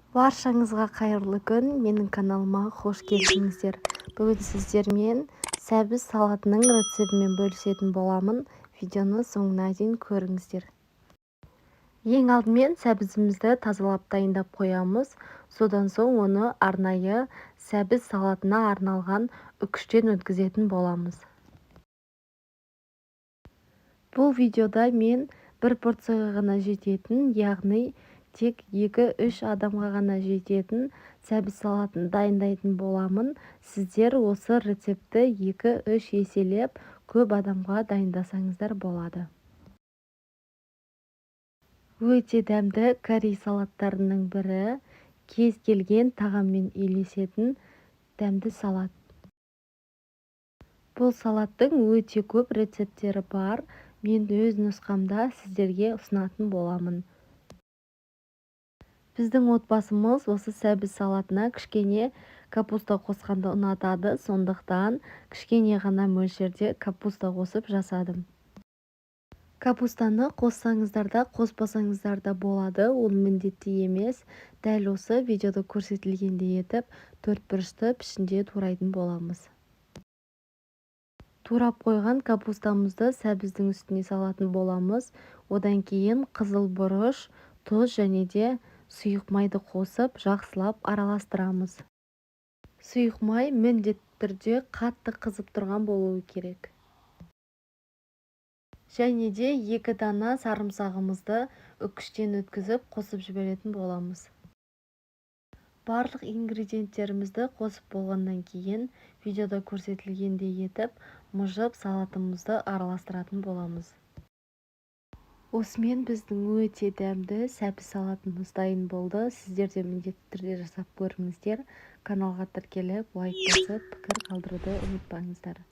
Баршаңызға қайырлы күн, менің каналыма қош келдіңіздер. Бүгін сіздермен сәбіз салатының рецептімен бөлісетін боламын. Видеоны соңына дейін көріңіздер. Ең алдымен сәбізімізді тазалап дайындап қоямыз. Содан соң оны арнайы сәбіз салатына арналған үкіштен өткізетін боламыз. Бұл видеода мен бір порцияға ғана жететін, яғни тек 2-3 адамға ғана жететін сәбіз салатын дайындайтын боламын. Сіздер осы рецепті 2-3 еселеп көп адамға дайындасаңыздар болады. Өте дәмді корей салаттарының бірі, кез келген тағаммен үйлесетін дәмді салат. Бұл салаттың өте көп рецепттері бар. Мен өз нұсқамда сіздерге ұсынатын боламын. Біздің отбасымыз осы сәбіз салатына кішкене капуста қосқанды ұнатады, сондықтан кішкене ғана мөлшерде капуста қосып жасадым. Капустаны қоссаңыздар да, қоспасаңыздар да болады, ол міндетті емес. Дәл осы видеода көрсетілгендей етіп, 4 бұрышты пішінде турайтын боламыз. Турап қойған капустамызды сәбіздің үстіне салатын боламыз. Одан кейін қызыл бұрыш, тұз және де сұйық майды қосып, жақсылап араластырамыз. Сұйық май міндетті түрде қатты қызып тұрған болуы керек. Және де 2 дана сарымсағымызды үкіштен өткізіп қосып жіберетін боламыз. Барлық ингредиенттерімізді қосып болғаннан кейін видеода көрсетілгендей етіп мұжып салатымызды араластыратын боламыз. Осымен біздің өте дәмді сәбіз салатымыз дайын болды. Сіздер де міндетті түрде жасап көріңіздер. Каналға тіркеліп, лайк басып, пікір қалдыруды ұмытпаңыздар.